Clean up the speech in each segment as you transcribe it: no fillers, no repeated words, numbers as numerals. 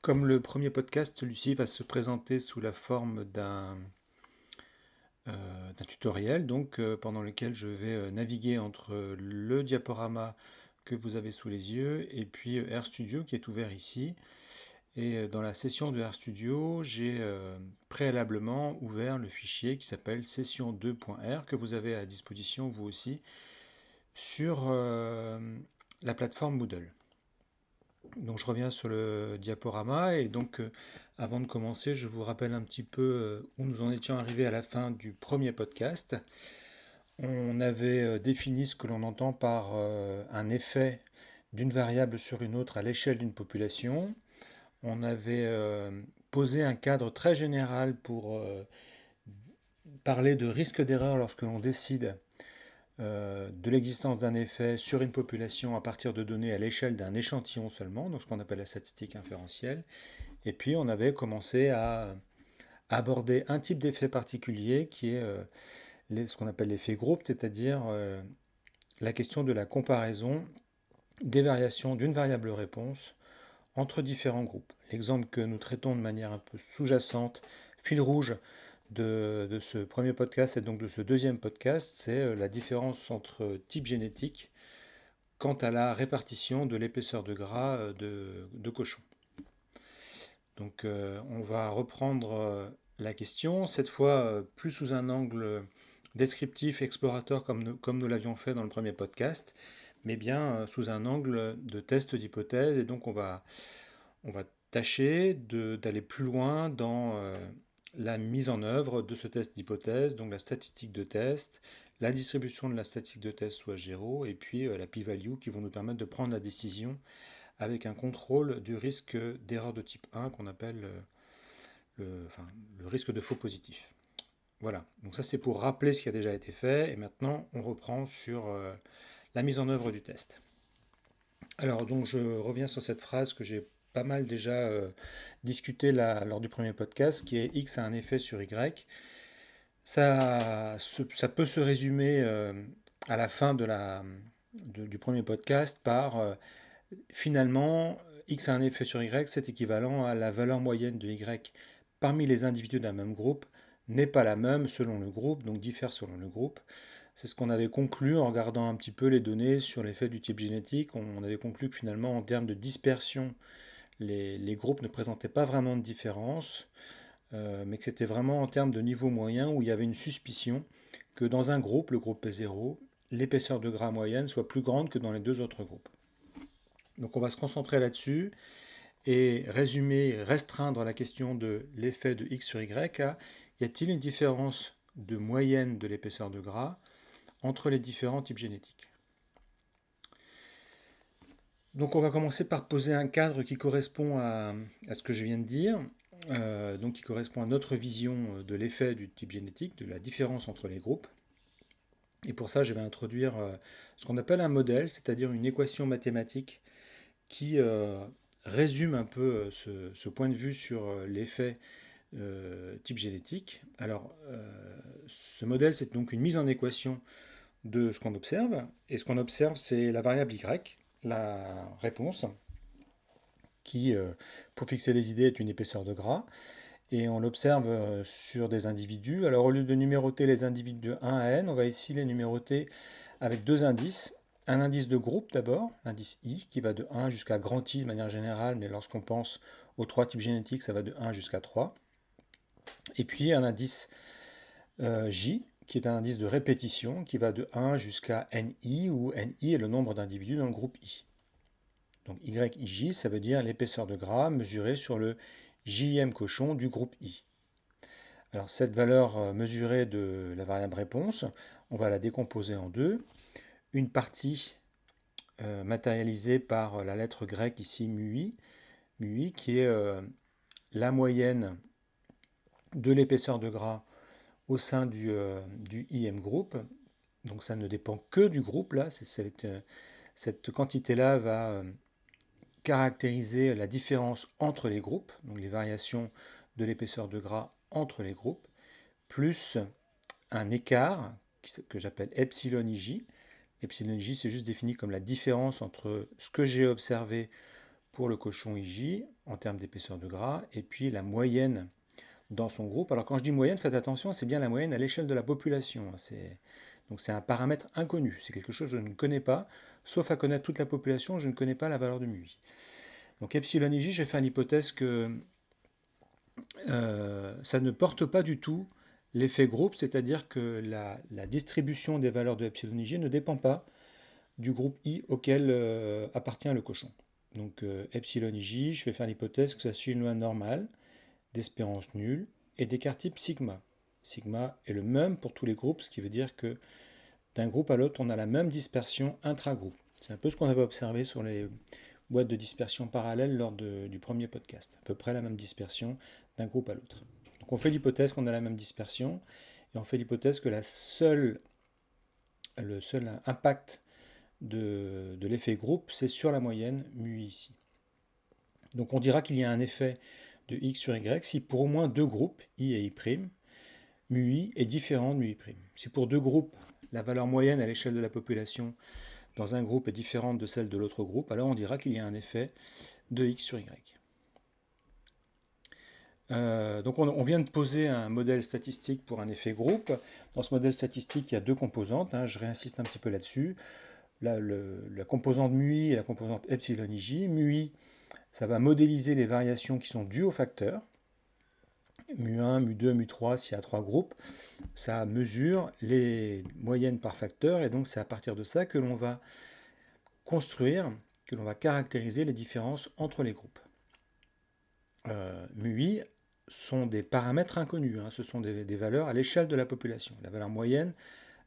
Comme le premier podcast, celui-ci va se présenter sous la forme d'un tutoriel, pendant lequel je vais naviguer entre le diaporama que vous avez sous les yeux et puis RStudio qui est ouvert ici. Et dans la session de RStudio, j'ai préalablement ouvert le fichier qui s'appelle session2.r que vous avez à disposition vous aussi sur la plateforme Moodle. Donc je reviens sur le diaporama et avant de commencer, je vous rappelle un petit peu où nous en étions arrivés à la fin du premier podcast. On avait défini ce que l'on entend par un effet d'une variable sur une autre à l'échelle d'une population. On avait posé un cadre très général pour parler de risque d'erreur lorsque l'on décide de l'existence d'un effet sur une population à partir de données à l'échelle d'un échantillon seulement, donc ce qu'on appelle la statistique inférentielle. Et puis on avait commencé à aborder un type d'effet particulier qui est ce qu'on appelle l'effet groupe, c'est-à-dire la question de la comparaison des variations d'une variable réponse entre différents groupes. L'exemple que nous traitons de manière un peu sous-jacente, fil rouge de ce premier podcast et donc de ce deuxième podcast, c'est la différence entre types génétiques quant à la répartition de l'épaisseur de gras de cochon. On va reprendre la question, cette fois plus sous un angle descriptif, explorateur comme nous l'avions fait dans le premier podcast, mais bien sous un angle de test d'hypothèse. Et donc on va tâcher d'aller plus loin dans la mise en œuvre de ce test d'hypothèse, donc la statistique de test, la distribution de la statistique de test soit 0, et puis la p-value qui vont nous permettre de prendre la décision avec un contrôle du risque d'erreur de type 1 qu'on appelle le risque de faux positif. Voilà, donc ça c'est pour rappeler ce qui a déjà été fait, et maintenant on reprend sur la mise en œuvre du test. Alors donc je reviens sur cette phrase que j'ai pas mal déjà discuté lors du premier podcast, qui est X a un effet sur Y. Ça peut se résumer à la fin du premier podcast par finalement X a un effet sur Y, c'est équivalent à la valeur moyenne de Y parmi les individus d'un même groupe n'est pas la même selon le groupe, donc diffère selon le groupe. C'est ce qu'on avait conclu en regardant un petit peu les données sur l'effet du type génétique. On avait conclu que finalement, en termes de dispersion, les groupes ne présentaient pas vraiment de différence, mais que c'était vraiment en termes de niveau moyen où il y avait une suspicion que dans un groupe, le groupe P0, l'épaisseur de gras moyenne soit plus grande que dans les deux autres groupes. Donc on va se concentrer là-dessus et résumer, restreindre la question de l'effet de X sur Y à y a-t-il une différence de moyenne de l'épaisseur de gras entre les différents types génétiques. Donc on va commencer par poser un cadre qui correspond à ce que je viens de dire, donc qui correspond à notre vision de l'effet du type génétique, de la différence entre les groupes. Et pour ça, je vais introduire ce qu'on appelle un modèle, c'est-à-dire une équation mathématique qui résume un peu ce point de vue sur l'effet type génétique. Alors, ce modèle, c'est donc une mise en équation de ce qu'on observe. Et ce qu'on observe, c'est la variable y, la réponse, qui, pour fixer les idées, est une épaisseur de gras. Et on l'observe sur des individus. Alors au lieu de numéroter les individus de 1 à n, on va ici les numéroter avec deux indices. Un indice de groupe d'abord, l'indice I, qui va de 1 jusqu'à grand I de manière générale, mais lorsqu'on pense aux trois types génétiques, ça va de 1 jusqu'à 3. Et puis un indice J, qui est un indice de répétition, qui va de 1 jusqu'à NI, où NI est le nombre d'individus dans le groupe I. Donc YIJ, ça veut dire l'épaisseur de gras mesurée sur le Jème cochon du groupe I. Alors cette valeur mesurée de la variable réponse, on va la décomposer en deux. Une partie matérialisée par la lettre grecque ici MUI qui est la moyenne de l'épaisseur de gras au sein du IM group. Donc ça ne dépend que du groupe là. Cette quantité-là va caractériser la différence entre les groupes, donc les variations de l'épaisseur de gras entre les groupes, plus un écart que j'appelle epsilon ij. Epsilon ij, c'est juste défini comme la différence entre ce que j'ai observé pour le cochon IJ en termes d'épaisseur de gras, et puis la moyenne dans son groupe. Alors quand je dis moyenne, faites attention, c'est bien la moyenne à l'échelle de la population. Donc c'est un paramètre inconnu, c'est quelque chose que je ne connais pas, sauf à connaître toute la population, je ne connais pas la valeur de MUI. Donc epsilon IJ, je vais faire l'hypothèse que ça ne porte pas du tout l'effet groupe, c'est-à-dire que la distribution des valeurs de epsilon IJ ne dépend pas du groupe I auquel appartient le cochon. Donc epsilon IJ, je vais faire l'hypothèse que ça suit une loi normale d'espérance nulle et d'écart type sigma. Sigma est le même pour tous les groupes, ce qui veut dire que d'un groupe à l'autre, on a la même dispersion intragroupe. C'est un peu ce qu'on avait observé sur les boîtes de dispersion parallèle lors du premier podcast. À peu près la même dispersion d'un groupe à l'autre. Donc on fait l'hypothèse qu'on a la même dispersion et on fait l'hypothèse que le seul impact de l'effet groupe, c'est sur la moyenne MUI ici. Donc on dira qu'il y a un effet de X sur Y si pour au moins deux groupes, I et I', MUI est différent de MUI'. Si pour deux groupes, la valeur moyenne à l'échelle de la population dans un groupe est différente de celle de l'autre groupe, alors on dira qu'il y a un effet de X sur Y. Donc on vient de poser un modèle statistique pour un effet groupe. Dans ce modèle statistique, il y a deux composantes, je réinsiste un petit peu là-dessus. La composante MUI et la composante epsilon IJ. MUI, ça va modéliser les variations qui sont dues aux facteurs. MU1, MU2, MU3, s'il y a trois groupes, ça mesure les moyennes par facteur, et donc c'est à partir de ça que l'on va construire, que l'on va caractériser les différences entre les groupes. MUI sont des paramètres inconnus, ce sont des valeurs à l'échelle de la population, la valeur moyenne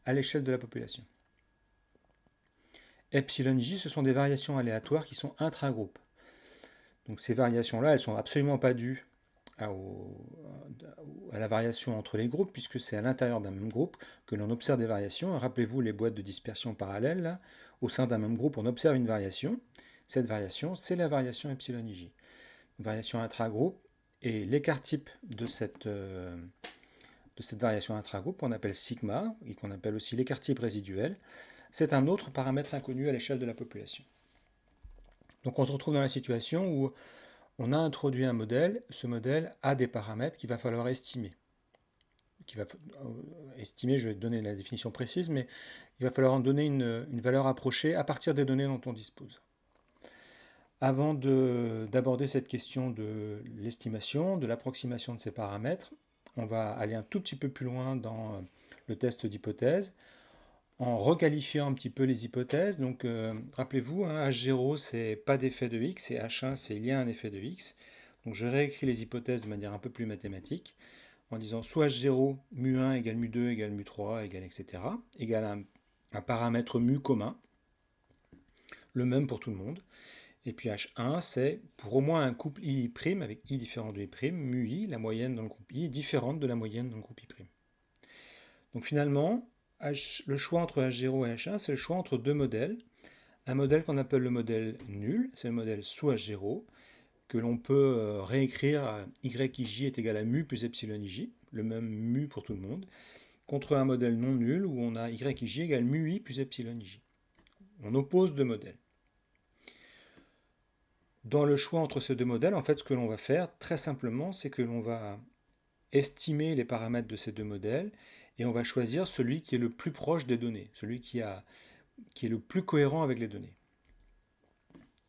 à l'échelle de la population. Epsilon J, ce sont des variations aléatoires qui sont intragroupes. Donc ces variations-là, elles ne sont absolument pas dues à la variation entre les groupes, puisque c'est à l'intérieur d'un même groupe que l'on observe des variations. Rappelez-vous les boîtes de dispersion parallèles, là, au sein d'un même groupe, on observe une variation. Cette variation, c'est la variation epsilon IJ. Une variation intragroupe, et l'écart type de cette variation intragroupe, qu'on appelle sigma, et qu'on appelle aussi l'écart type résiduel, c'est un autre paramètre inconnu à l'échelle de la population. Donc on se retrouve dans la situation où on a introduit un modèle, ce modèle a des paramètres qu'il va falloir estimer. Je vais te donner la définition précise, mais il va falloir en donner une valeur approchée à partir des données dont on dispose. Avant d'aborder cette question de l'estimation, de l'approximation de ces paramètres, on va aller un tout petit peu plus loin dans le test d'hypothèse, en requalifiant un petit peu les hypothèses. Donc rappelez-vous, H0 c'est pas d'effet de X, et H1 c'est il y a un effet de X. Donc je réécris les hypothèses de manière un peu plus mathématique, en disant soit H0, mu1 égale mu2 égale mu3 égale etc. égale un paramètre mu commun, le même pour tout le monde. Et puis H1, c'est pour au moins un couple I' avec I différent de I', mu I, la moyenne dans le groupe I, est différente de la moyenne dans le groupe I'. Donc finalement, le choix entre H0 et H1, c'est le choix entre deux modèles. Un modèle qu'on appelle le modèle nul, c'est le modèle sous H0, que l'on peut réécrire à YIJ est égal à mu plus epsilon IJ, le même mu pour tout le monde, contre un modèle non nul où on a YIJ égale mu I plus epsilon IJ. On oppose deux modèles. Dans le choix entre ces deux modèles, en fait, ce que l'on va faire, très simplement, c'est que l'on va estimer les paramètres de ces deux modèles et on va choisir celui qui est le plus proche des données, celui qui est le plus cohérent avec les données.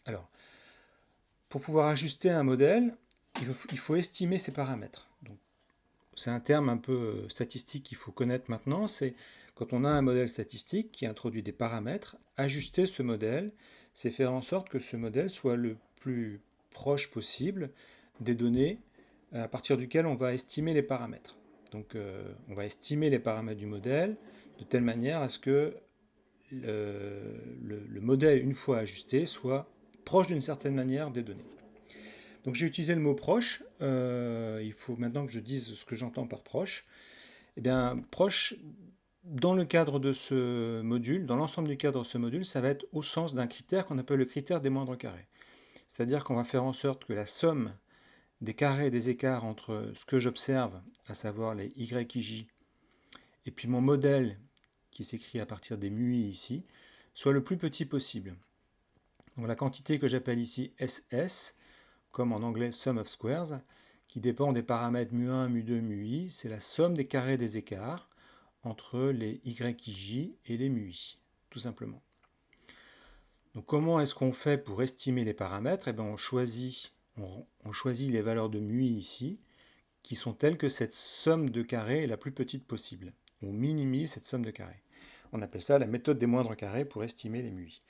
Alors, pour pouvoir ajuster un modèle, il faut estimer ces paramètres. Donc, c'est un terme un peu statistique qu'il faut connaître maintenant, c'est quand on a un modèle statistique qui introduit des paramètres, ajuster ce modèle, c'est faire en sorte que ce modèle soit le plus proche possible des données à partir duquel on va estimer les paramètres. Donc on va estimer les paramètres du modèle de telle manière à ce que le modèle, une fois ajusté, soit proche d'une certaine manière des données. Donc j'ai utilisé le mot proche, il faut maintenant que je dise ce que j'entends par proche. Eh bien, proche, dans le cadre de ce module, dans l'ensemble du cadre de ce module, ça va être au sens d'un critère qu'on appelle le critère des moindres carrés. C'est-à-dire qu'on va faire en sorte que la somme des carrés et des écarts entre ce que j'observe, à savoir les YIJ, et puis mon modèle, qui s'écrit à partir des MUI ici, soit le plus petit possible. Donc la quantité que j'appelle ici SS, comme en anglais sum of squares, qui dépend des paramètres mu1, mu2, mui, c'est la somme des carrés des écarts entre les yij et les mui, tout simplement. Donc comment est-ce qu'on fait pour estimer les paramètres? Eh bien, on choisit les valeurs de mui ici, qui sont telles que cette somme de carrés est la plus petite possible. On minimise cette somme de carrés. On appelle ça la méthode des moindres carrés pour estimer les mui.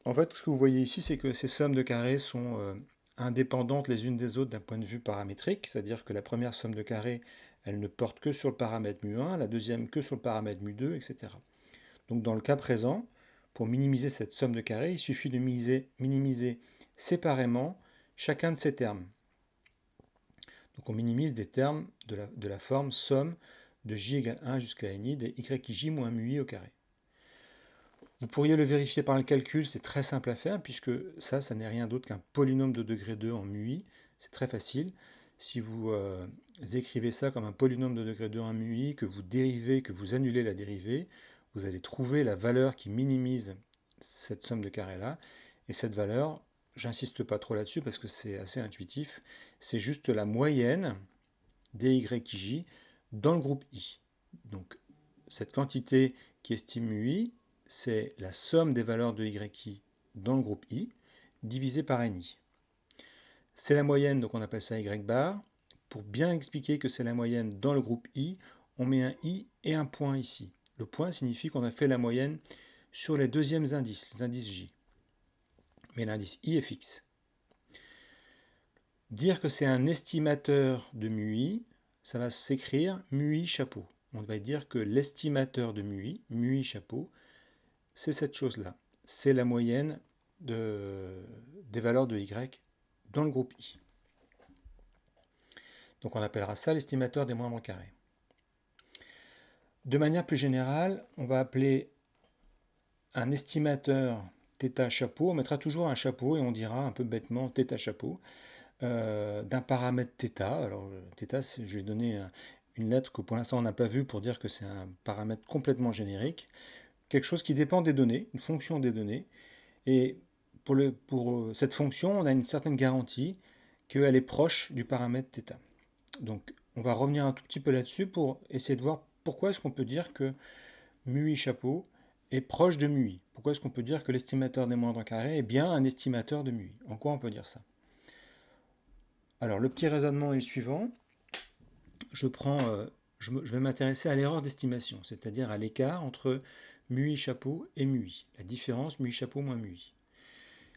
En fait, ce que vous voyez ici, c'est que ces sommes de carrés sont indépendantes les unes des autres d'un point de vue paramétrique, c'est-à-dire que la première somme de carrés, elle ne porte que sur le paramètre mu1, la deuxième que sur le paramètre mu2, etc. Donc dans le cas présent, pour minimiser cette somme de carrés, il suffit de minimiser séparément chacun de ces termes. Donc on minimise des termes de la forme somme de j égale 1 jusqu'à ni des yij moins mui au carré. Vous pourriez le vérifier par le calcul, c'est très simple à faire, puisque ça n'est rien d'autre qu'un polynôme de degré 2 en mui. C'est très facile. Si vous écrivez ça comme un polynôme de degré 2 en mui, que vous dérivez, que vous annulez la dérivée, vous allez trouver la valeur qui minimise cette somme de carrés-là. Et cette valeur, j'insiste pas trop là-dessus parce que c'est assez intuitif, c'est juste la moyenne des yij dans le groupe I. Donc cette quantité qui estime mui, c'est la somme des valeurs de yi dans le groupe I divisé par ni. C'est la moyenne, donc on appelle ça y bar. Pour bien expliquer que c'est la moyenne dans le groupe I, on met un i et un point ici. Le point signifie qu'on a fait la moyenne sur les deuxièmes indices, les indices j. Mais l'indice i est fixe. Dire que c'est un estimateur de mui, ça va s'écrire mui chapeau. On va dire que l'estimateur de mui chapeau, c'est cette chose-là. C'est la moyenne des valeurs de y dans le groupe I. Donc on appellera ça l'estimateur des moindres carrés. De manière plus générale, on va appeler un estimateur θ chapeau, on mettra toujours un chapeau et on dira un peu bêtement θ chapeau, d'un paramètre θ. Alors θ, je vais donner une lettre que pour l'instant on n'a pas vue pour dire que c'est un paramètre complètement générique. Quelque chose qui dépend des données, une fonction des données. Et pour cette fonction, on a une certaine garantie qu'elle est proche du paramètre θ. Donc on va revenir un tout petit peu là-dessus pour essayer de voir pourquoi est-ce qu'on peut dire que mui chapeau est proche de mui. Pourquoi est-ce qu'on peut dire que l'estimateur des moindres carrés est bien un estimateur de mui? En quoi on peut dire ça? Alors le petit raisonnement est le suivant. Je vais m'intéresser à l'erreur d'estimation, c'est-à-dire à l'écart entre mui chapeau et mui, la différence mui chapeau moins mui.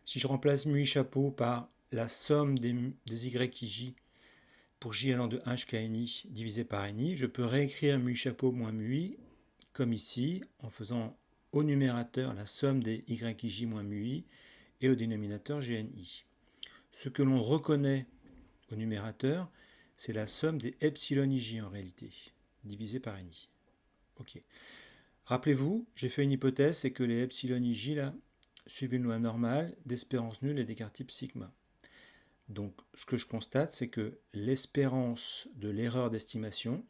Si je remplace mui chapeau par la somme des yij pour j allant de 1 jusqu'à ni divisé par ni, je peux réécrire mui chapeau moins mui comme ici, en faisant au numérateur la somme des yij moins mui et au dénominateur gni. Ce que l'on reconnaît au numérateur, c'est la somme des epsilon ij en réalité, divisé par ni. Ok. Rappelez-vous, j'ai fait une hypothèse, c'est que les epsilon ij là suivent une loi normale d'espérance nulle et d'écart type sigma. Donc ce que je constate, c'est que l'espérance de l'erreur d'estimation,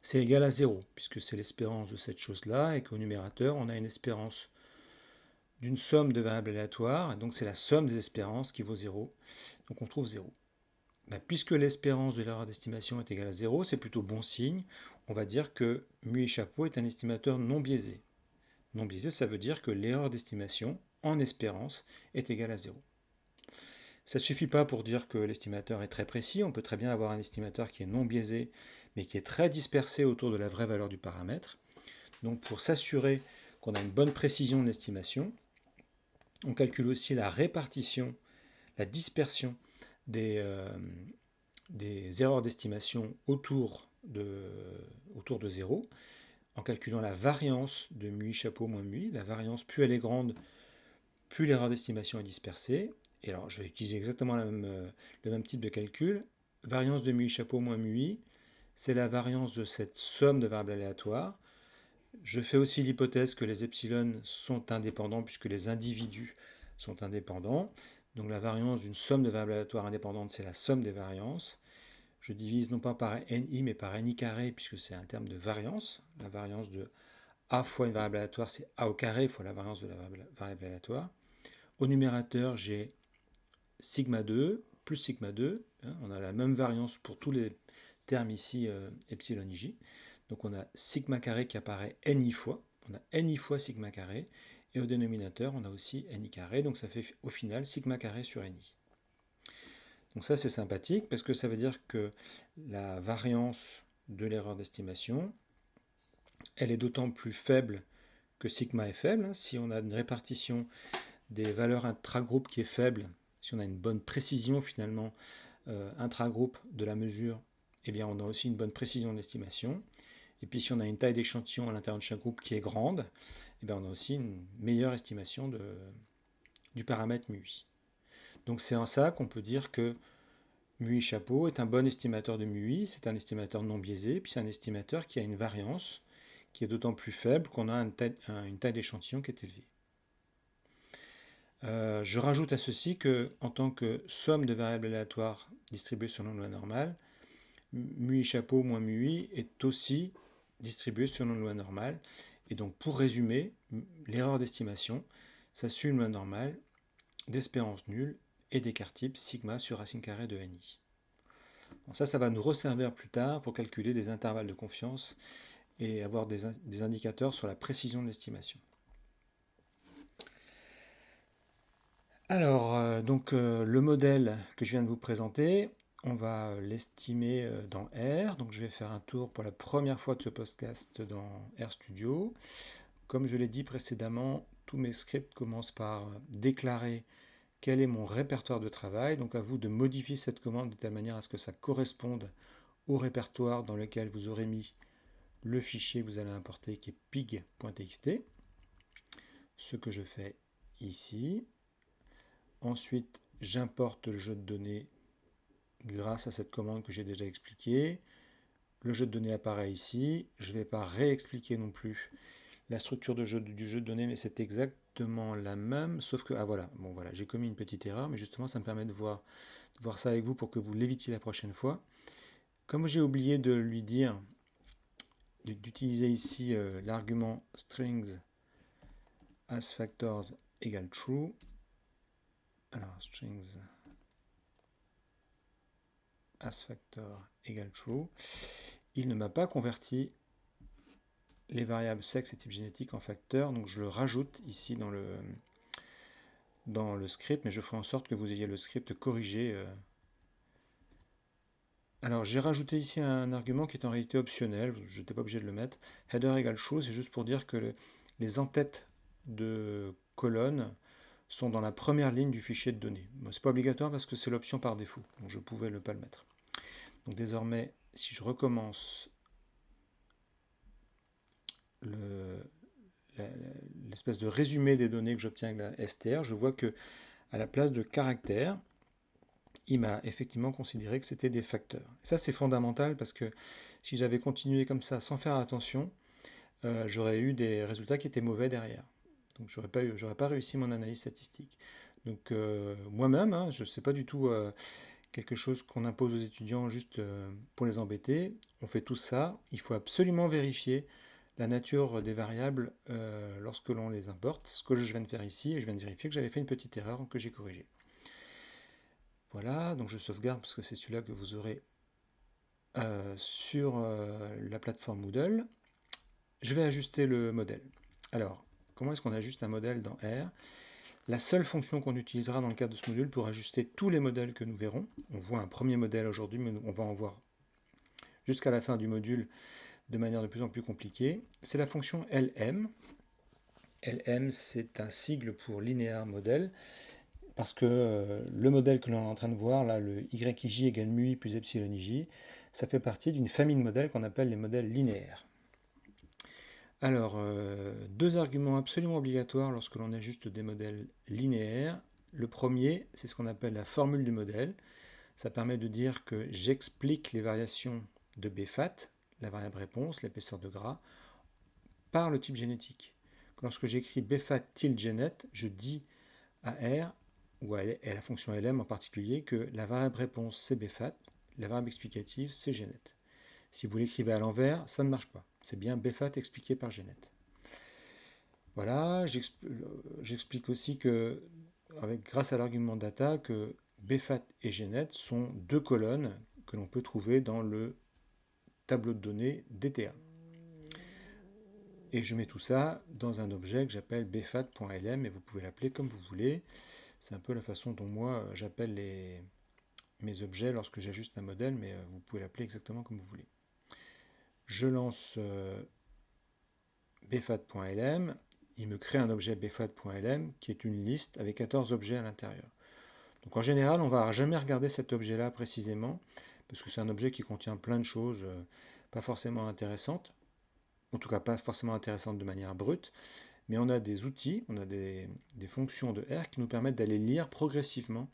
c'est égal à 0, puisque c'est l'espérance de cette chose-là, et qu'au numérateur, on a une espérance d'une somme de variables aléatoires, et donc c'est la somme des espérances qui vaut 0, donc on trouve 0. Puisque l'espérance de l'erreur d'estimation est égale à 0, c'est plutôt bon signe, on va dire que mui chapeau est un estimateur non biaisé. Non biaisé, ça veut dire que l'erreur d'estimation en espérance est égale à 0. Ça ne suffit pas pour dire que l'estimateur est très précis, on peut très bien avoir un estimateur qui est non biaisé, mais qui est très dispersé autour de la vraie valeur du paramètre. Donc pour s'assurer qu'on a une bonne précision d'estimation, on calcule aussi la répartition, la dispersion des erreurs d'estimation autour de 0, en calculant la variance de mui chapeau moins mui. La variance, plus elle est grande, plus l'erreur d'estimation est dispersée. Et alors, je vais utiliser exactement le même type de calcul. Variance de mui chapeau moins mui, c'est la variance de cette somme de variables aléatoires. Je fais aussi l'hypothèse que les epsilon sont indépendants puisque les individus sont indépendants. Donc la variance d'une somme de variables aléatoires indépendantes, c'est la somme des variances. Je divise non pas par ni, mais par ni carré, puisque c'est un terme de variance. La variance de A fois une variable aléatoire, c'est A au carré fois la variance de la variable aléatoire. Au numérateur, j'ai sigma 2 plus sigma 2. Hein, on a la même variance pour tous les termes ici, epsilon ij. Donc on a sigma carré qui apparaît ni fois. On a ni fois sigma carré. Et au dénominateur, on a aussi ni carré. Donc ça fait au final sigma carré sur ni. Donc ça, c'est sympathique parce que ça veut dire que la variance de l'erreur d'estimation, elle est d'autant plus faible que sigma est faible. Si on a une répartition des valeurs intragroupe qui est faible, si on a une bonne précision finalement intragroupe de la mesure, eh bien on a aussi une bonne précision d'estimation. Et puis si on a une taille d'échantillon à l'intérieur de chaque groupe qui est grande, eh bien on a aussi une meilleure estimation du paramètre μi. Donc c'est en ça qu'on peut dire que μi chapeau est un bon estimateur de μi, c'est un estimateur non biaisé, puis c'est un estimateur qui a une variance qui est d'autant plus faible qu'on a une taille d'échantillon qui est élevée. Je rajoute à ceci que, en tant que somme de variables aléatoires distribuées selon la loi normale, μi chapeau moins μi est aussi distribué selon la loi normale. Et donc, pour résumer, l'erreur d'estimation, ça suit une loi normale d'espérance nulle et d'écart type sigma sur racine carrée de ni. Bon, ça va nous resservir plus tard pour calculer des intervalles de confiance et avoir des indicateurs sur la précision de l'estimation. Alors, le modèle que je viens de vous présenter, on va l'estimer dans R. Donc je vais faire un tour pour la première fois de ce podcast dans RStudio. Comme je l'ai dit précédemment, tous mes scripts commencent par déclarer quel est mon répertoire de travail. Donc à vous de modifier cette commande de telle manière à ce que ça corresponde au répertoire dans lequel vous aurez mis le fichier que vous allez importer qui est pig.txt. Ce que je fais ici. Ensuite, j'importe le jeu de données grâce à cette commande que j'ai déjà expliquée. Le jeu de données apparaît ici. Je ne vais pas réexpliquer non plus la structure du jeu de données, mais c'est exactement la même, sauf que, voilà, j'ai commis une petite erreur, mais justement, ça me permet de voir ça avec vous pour que vous l'évitiez la prochaine fois. Comme j'ai oublié de lui dire, d'utiliser ici l'argument strings as factors égale true. Alors, strings as factor égale true. Il ne m'a pas converti les variables sexe et type génétique en facteurs, donc je le rajoute ici dans le script, mais je ferai en sorte que vous ayez le script corrigé. Alors j'ai rajouté ici un argument qui est en réalité optionnel, je n'étais pas obligé de le mettre. Header égale true, c'est juste pour dire que les en-têtes de colonnes sont dans la première ligne du fichier de données. Bon, c'est pas obligatoire parce que c'est l'option par défaut, donc je pouvais ne pas le mettre. Donc désormais, si je recommence l'espèce de résumé des données que j'obtiens avec la str, je vois que à la place de caractères, il m'a effectivement considéré que c'était des facteurs. Et ça, c'est fondamental parce que si j'avais continué comme ça sans faire attention, j'aurais eu des résultats qui étaient mauvais derrière. Donc, j'aurais pas réussi mon analyse statistique. Donc, moi-même, hein, je ne sais pas du tout quelque chose qu'on impose aux étudiants juste pour les embêter. On fait tout ça. Il faut absolument vérifier la nature des variables lorsque l'on les importe. Ce que je viens de faire ici, et je viens de vérifier que j'avais fait une petite erreur que j'ai corrigée. Voilà, donc je sauvegarde parce que c'est celui-là que vous aurez sur la plateforme Moodle. Je vais ajuster le modèle. Alors, comment est-ce qu'on ajuste un modèle dans R? La seule fonction qu'on utilisera dans le cadre de ce module pour ajuster tous les modèles que nous verrons, on voit un premier modèle aujourd'hui, mais on va en voir jusqu'à la fin du module de manière de plus en plus compliquée, c'est la fonction lm. Lm, c'est un sigle pour linéaire modèle, parce que le modèle que l'on est en train de voir, là, le yij égale mui plus epsilon ij, ça fait partie d'une famille de modèles qu'on appelle les modèles linéaires. Alors, deux arguments absolument obligatoires lorsque l'on ajuste des modèles linéaires. Le premier, c'est ce qu'on appelle la formule du modèle. Ça permet de dire que j'explique les variations de bfat, la variable réponse, l'épaisseur de gras, par le type génétique. Lorsque j'écris bfat tilde genet, je dis à R, ou à la fonction lm en particulier, que la variable réponse c'est bfat, la variable explicative c'est genet. Si vous l'écrivez à l'envers, ça ne marche pas. C'est bien bfat expliqué par genet. Voilà, j'explique aussi que, grâce à l'argument data, que bfat et gnet sont deux colonnes que l'on peut trouver dans le tableau de données DTA. Et je mets tout ça dans un objet que j'appelle bfat.lm, et vous pouvez l'appeler comme vous voulez. C'est un peu la façon dont moi j'appelle mes objets lorsque j'ajuste un modèle, mais vous pouvez l'appeler exactement comme vous voulez. Je lance bfat.lm, il me crée un objet bfat.lm qui est une liste avec 14 objets à l'intérieur. Donc en général, on ne va jamais regarder cet objet-là précisément, parce que c'est un objet qui contient plein de choses pas forcément intéressantes, en tout cas pas forcément intéressantes de manière brute, mais on a des outils, on a des fonctions de R qui nous permettent d'aller lire progressivement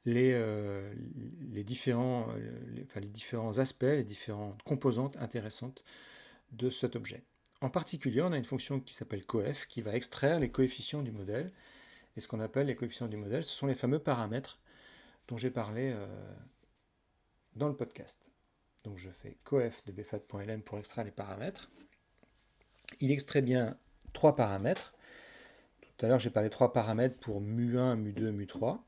les différents aspects, les différentes composantes intéressantes de cet objet. En particulier, on a une fonction qui s'appelle coef, qui va extraire les coefficients du modèle. Et ce qu'on appelle les coefficients du modèle, ce sont les fameux paramètres dont j'ai parlé dans le podcast. Donc je fais coef de bfat.lm pour extraire les paramètres. Il extrait bien 3 paramètres. Tout à l'heure, j'ai parlé de 3 paramètres pour mu1, mu2, mu3.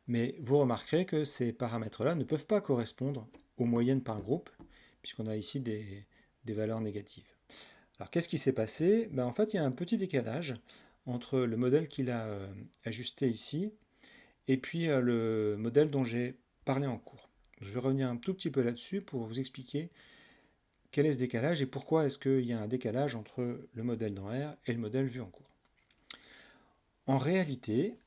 Mais vous remarquerez que ces paramètres-là ne peuvent pas correspondre aux moyennes par groupe, puisqu'on a ici des valeurs négatives. Alors qu'est-ce qui s'est passé? En fait, il y a un petit décalage entre le modèle qu'il a ajusté ici et puis le modèle dont j'ai parlé en cours. Je vais revenir un tout petit peu là-dessus pour vous expliquer quel est ce décalage et pourquoi est-ce qu'il y a un décalage entre le modèle dans R et le modèle vu en cours. En réalité,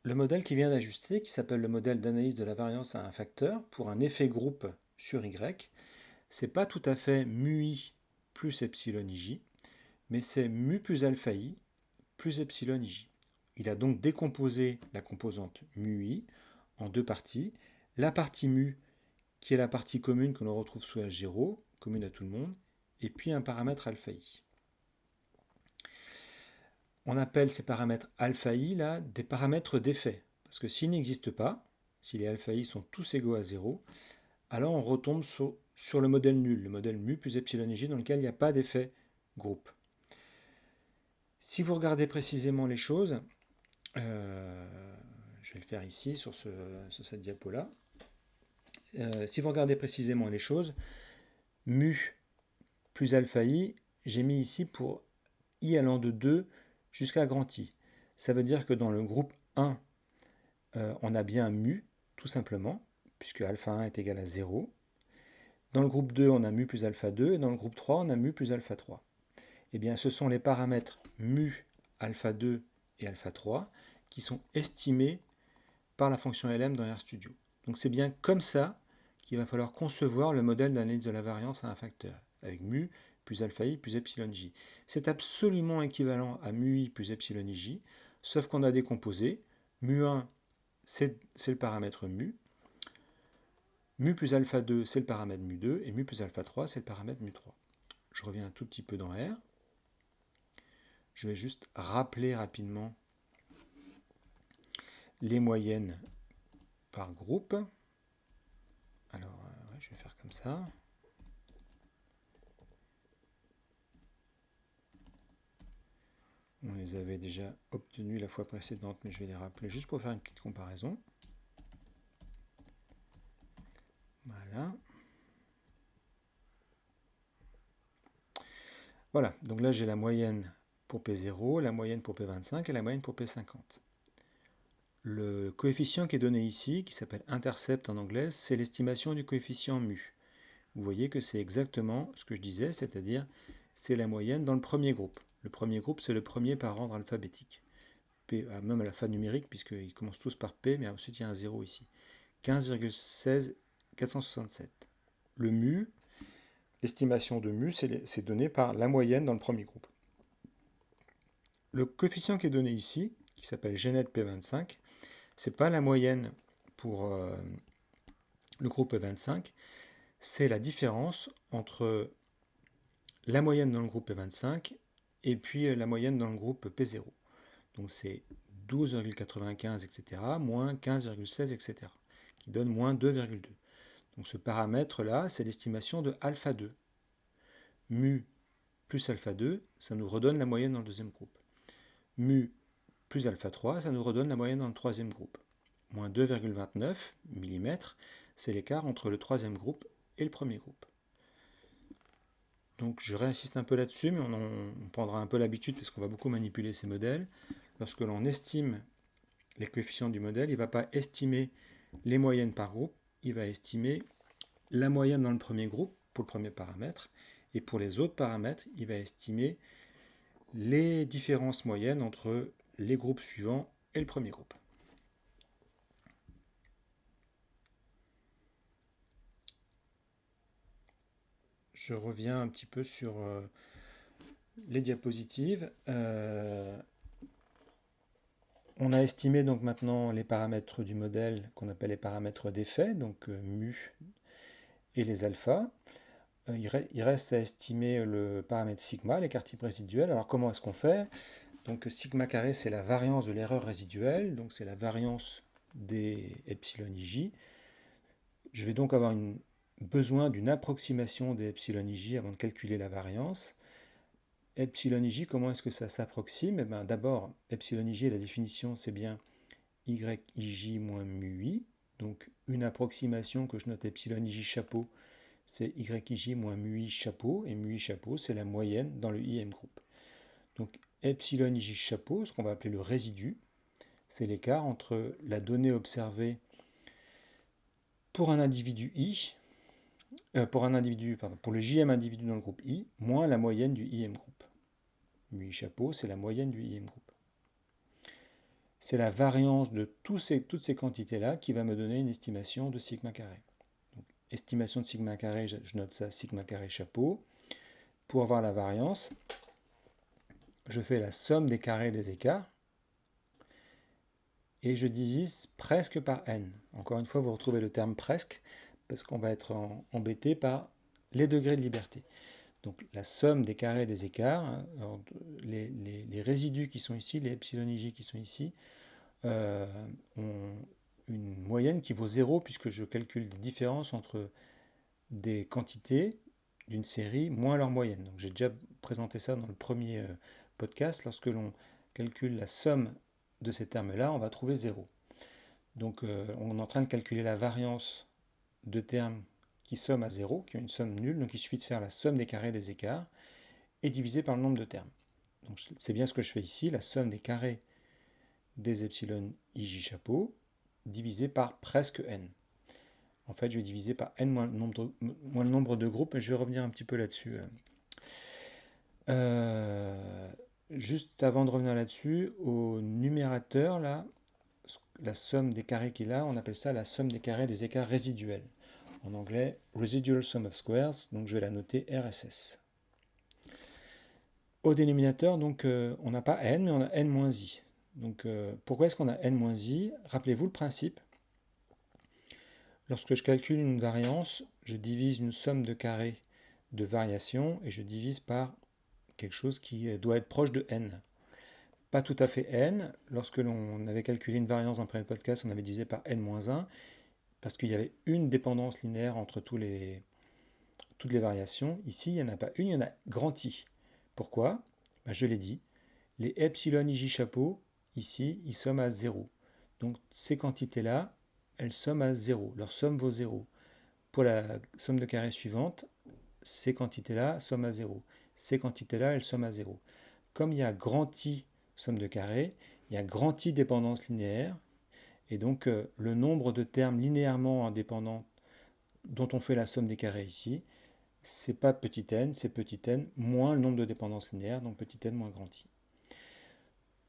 le modèle qui vient d'ajuster, qui s'appelle le modèle d'analyse de la variance à un facteur pour un effet groupe sur Y, c'est pas tout à fait mu-i plus epsilon ij, mais c'est mu plus alpha i plus epsilon ij. Il a donc décomposé la composante mu-i en deux parties. La partie mu, qui est la partie commune que l'on retrouve sous H0, commune à tout le monde, et puis un paramètre alpha i. On appelle ces paramètres alpha i là des paramètres d'effet, parce que s'ils n'existent pas, si les alpha i sont tous égaux à 0, alors on retombe sur le modèle nul, le modèle mu plus epsilon ij dans lequel il n'y a pas d'effet groupe. Si vous regardez précisément les choses, je vais le faire ici sur cette diapo-là. Si vous regardez précisément les choses, mu plus alpha i, j'ai mis ici pour i allant de 2 jusqu'à grand I. Ça veut dire que dans le groupe 1, on a bien mu, tout simplement, puisque alpha 1 est égal à 0. Dans le groupe 2, on a mu plus alpha 2, et dans le groupe 3, on a mu plus alpha 3. Eh bien, ce sont les paramètres mu, alpha 2 et alpha 3 qui sont estimés par la fonction LM dans RStudio. Donc c'est bien comme ça qu'il va falloir concevoir le modèle d'analyse de la variance à un facteur, avec mu plus alpha i plus epsilon j. C'est absolument équivalent à mu i plus epsilon ij, sauf qu'on a décomposé. Mu1, c'est le paramètre mu. Mu plus alpha 2, c'est le paramètre mu2, et mu plus alpha 3, c'est le paramètre mu3. Je reviens un tout petit peu dans R. Je vais juste rappeler rapidement les moyennes par groupe. Alors, je vais faire comme ça. On les avait déjà obtenues la fois précédente, mais je vais les rappeler juste pour faire une petite comparaison. Voilà. Voilà, donc là j'ai la moyenne pour P0, la moyenne pour P25 et la moyenne pour P50. Le coefficient qui est donné ici, qui s'appelle intercept en anglais, c'est l'estimation du coefficient mu. Vous voyez que c'est exactement ce que je disais, c'est-à-dire c'est la moyenne dans le premier groupe. Le premier groupe, c'est le premier par ordre alphabétique. P, même à l'alphanumérique, puisqu'ils commencent tous par P, mais ensuite il y a un 0 ici. 15,16467. Le mu, l'estimation de mu, c'est donné par la moyenne dans le premier groupe. Le coefficient qui est donné ici, qui s'appelle gnet P25, c'est pas la moyenne pour le groupe P25, c'est la différence entre la moyenne dans le groupe P25 et puis la moyenne dans le groupe P0. Donc c'est 12,95, etc., moins 15,16, etc., qui donne moins 2,2. Donc ce paramètre-là, c'est l'estimation de alpha 2. Mu plus alpha 2, ça nous redonne la moyenne dans le deuxième groupe. Mu plus alpha 3, ça nous redonne la moyenne dans le troisième groupe. Moins 2,29 mm, c'est l'écart entre le troisième groupe et le premier groupe. Donc je réinsiste un peu là-dessus, mais on prendra un peu l'habitude parce qu'on va beaucoup manipuler ces modèles. Lorsque l'on estime les coefficients du modèle, il ne va pas estimer les moyennes par groupe, il va estimer la moyenne dans le premier groupe pour le premier paramètre, et pour les autres paramètres, il va estimer les différences moyennes entre les groupes suivants et le premier groupe. Je reviens un petit peu sur les diapositives. On a estimé donc maintenant les paramètres du modèle qu'on appelle les paramètres d'effet, donc mu et les alphas. Il reste à estimer le paramètre sigma, l'écart type résiduel. Alors comment est-ce qu'on fait? Donc sigma carré, c'est la variance de l'erreur résiduelle, donc c'est la variance des epsilon ij. Je vais donc avoir besoin d'une approximation des epsilon ij avant de calculer la variance. Epsilon ij, comment est-ce que ça s'approxime? D'abord, epsilon ij, la définition, c'est bien yij moins mu i. Donc une approximation que je note epsilon ij chapeau, c'est yij moins mu i chapeau, et mu i chapeau, c'est la moyenne dans le im groupe. Donc epsilon ij chapeau, ce qu'on va appeler le résidu, c'est l'écart entre la donnée observée pour un individu i, pour le jm individu dans le groupe i, moins la moyenne du im groupe. Mu i chapeau, c'est la moyenne du im groupe. C'est la variance de toutes ces quantités-là qui va me donner une estimation de sigma carré. Donc, estimation de sigma carré, je note ça, sigma carré chapeau. Pour avoir la variance, je fais la somme des carrés des écarts et je divise presque par n. Encore une fois, vous retrouvez le terme presque parce qu'on va être embêté par les degrés de liberté. Donc la somme des carrés des écarts, les résidus qui sont ici, les epsilon ij qui sont ici, ont une moyenne qui vaut 0 puisque je calcule des différences entre des quantités d'une série moins leur moyenne. Donc j'ai déjà présenté ça dans le premier podcast. Lorsque l'on calcule la somme de ces termes-là, on va trouver 0. Donc on est en train de calculer la variance de termes qui somment à 0, qui ont une somme nulle. Donc il suffit de faire la somme des carrés des écarts et diviser par le nombre de termes. Donc c'est bien ce que je fais ici, la somme des carrés des epsilon ij chapeau divisé par presque n. En fait, je vais diviser par n moins le nombre de groupes, mais je vais revenir un petit peu là-dessus. Juste avant de revenir là-dessus, au numérateur, là, la somme des carrés qu'il a, on appelle ça la somme des carrés des écarts résiduels. En anglais, residual sum of squares, donc je vais la noter RSS. Au dénominateur, donc, on n'a pas n, mais on a n moins i. Donc, pourquoi est-ce qu'on a n moins i? Rappelez-vous le principe. Lorsque je calcule une variance, je divise une somme de carrés de variation et je divise par quelque chose qui doit être proche de n. Pas tout à fait n. Lorsque l'on avait calculé une variance dans le premier podcast, on avait divisé par n-1 parce qu'il y avait une dépendance linéaire entre toutes les variations. Ici, il n'y en a pas une, il y en a grand I. Pourquoi? Je l'ai dit, les epsilon ij chapeau, ici, ils somment à 0. Donc ces quantités-là, elles somment à 0. Leur somme vaut 0. Pour la somme de carrés suivante, ces quantités-là somment à 0. Ces quantités-là, elles somment à 0. Comme il y a grand I somme de carrés, il y a grand I dépendance linéaire, et donc le nombre de termes linéairement indépendants dont on fait la somme des carrés ici, c'est pas petit n, c'est petit n moins le nombre de dépendances linéaires, donc petit n moins grand I.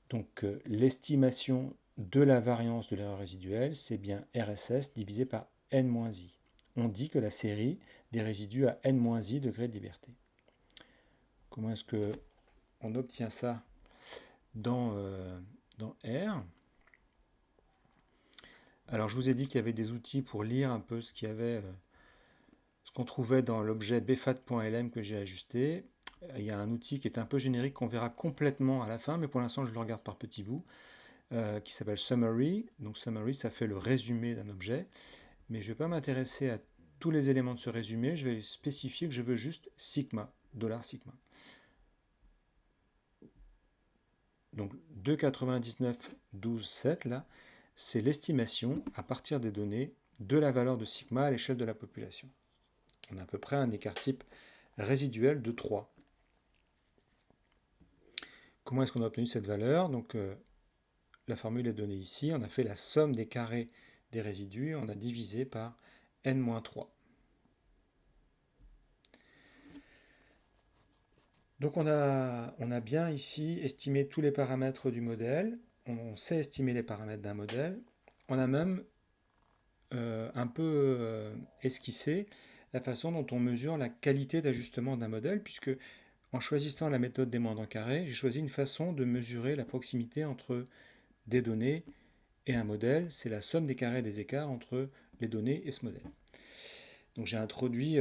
Donc l'estimation de la variance de l'erreur résiduelle, c'est bien RSS divisé par n-i. On dit que la série des résidus a n-i degrés de liberté. Comment est-ce qu'on obtient ça dans R? Alors je vous ai dit qu'il y avait des outils pour lire un peu ce qu'on trouvait dans l'objet bfat.lm que j'ai ajusté. Il y a un outil qui est un peu générique qu'on verra complètement à la fin, mais pour l'instant je le regarde par petits bouts, qui s'appelle Summary. Donc Summary, ça fait le résumé d'un objet, mais je ne vais pas m'intéresser à tous les éléments de ce résumé, je vais spécifier que je veux juste sigma, $sigma. Donc 2,99,12,7 là, c'est l'estimation à partir des données de la valeur de sigma à l'échelle de la population. On a à peu près un écart type résiduel de 3. Comment est-ce qu'on a obtenu cette valeur? Donc la formule est donnée ici. On a fait la somme des carrés des résidus et on a divisé par n-3. Donc on a bien ici estimé tous les paramètres du modèle. On sait estimer les paramètres d'un modèle. On a même un peu esquissé la façon dont on mesure la qualité d'ajustement d'un modèle, puisque en choisissant la méthode des moindres carrés, j'ai choisi une façon de mesurer la proximité entre des données et un modèle. C'est la somme des carrés des écarts entre les données et ce modèle. Donc j'ai introduit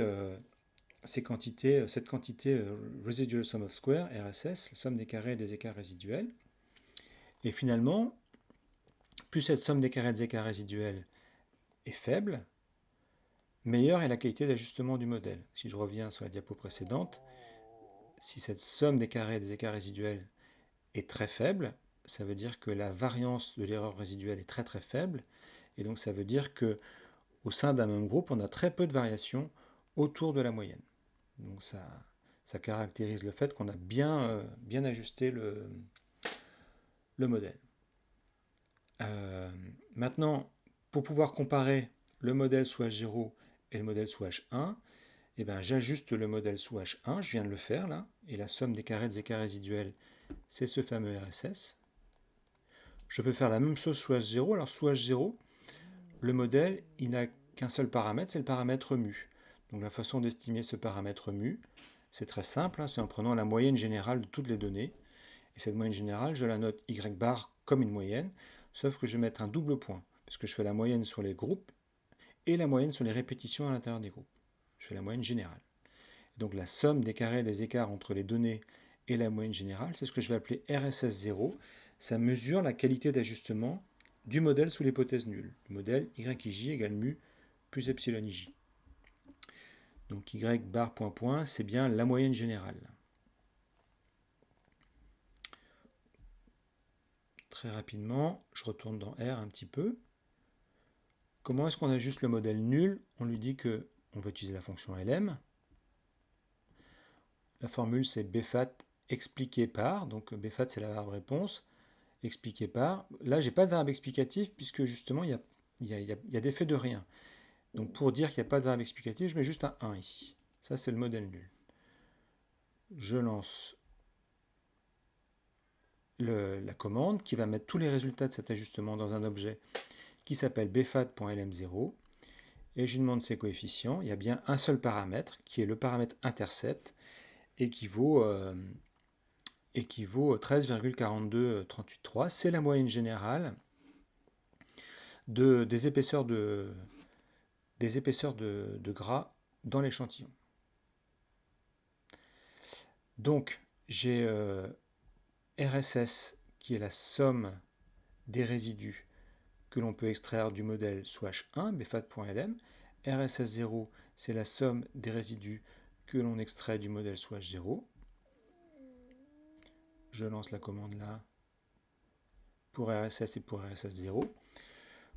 cette quantité residual sum of square, RSS, la somme des carrés des écarts résiduels. Et finalement, plus cette somme des carrés des écarts résiduels est faible, meilleure est la qualité d'ajustement du modèle. Si je reviens sur la diapo précédente, si cette somme des carrés des écarts résiduels est très faible, ça veut dire que la variance de l'erreur résiduelle est très très faible, et donc ça veut dire que au sein d'un même groupe, on a très peu de variations autour de la moyenne. Donc ça caractérise le fait qu'on a bien ajusté le modèle. Maintenant, pour pouvoir comparer le modèle sous H0 et le modèle sous H1, eh ben, j'ajuste le modèle sous H1, je viens de le faire là, et la somme des carrés des écarts résiduels, c'est ce fameux RSS. Je peux faire la même chose sous H0. Alors sous H0, le modèle, il n'a qu'un seul paramètre, c'est le paramètre mu. Donc la façon d'estimer ce paramètre mu, c'est très simple, hein, c'est en prenant la moyenne générale de toutes les données. Et cette moyenne générale, je la note y bar comme une moyenne, sauf que je vais mettre un double point, parce que je fais la moyenne sur les groupes et la moyenne sur les répétitions à l'intérieur des groupes. Je fais la moyenne générale. Donc la somme des carrés des écarts entre les données et la moyenne générale, c'est ce que je vais appeler RSS0. Ça mesure la qualité d'ajustement du modèle sous l'hypothèse nulle. Le modèle YIJ égale mu plus epsilon IJ. Donc Y bar point point, c'est bien la moyenne générale. Très rapidement, je retourne dans R un petit peu. Comment est-ce qu'on ajuste le modèle nul? On lui dit qu'on va utiliser la fonction LM. La formule c'est bfat expliqué par, donc bfat c'est la verbe réponse, expliqué par. Là, j'ai pas de verbe explicatif puisque justement il y a des faits de rien. Donc pour dire qu'il n'y a pas de verbe explicatif, je mets juste un 1 ici. Ça c'est le modèle nul. Je lance la commande qui va mettre tous les résultats de cet ajustement dans un objet qui s'appelle bfat.lm0 et je lui demande ses coefficients. Il y a bien un seul paramètre qui est le paramètre intercept et qui vaut 13,42338,3. C'est la moyenne générale des épaisseurs de gras dans l'échantillon. Donc j'ai RSS qui est la somme des résidus que l'on peut extraire du modèle sous H1, bfat.lm. RSS0, c'est la somme des résidus que l'on extrait du modèle sous H0. Je lance la commande là pour RSS et pour RSS0. Vous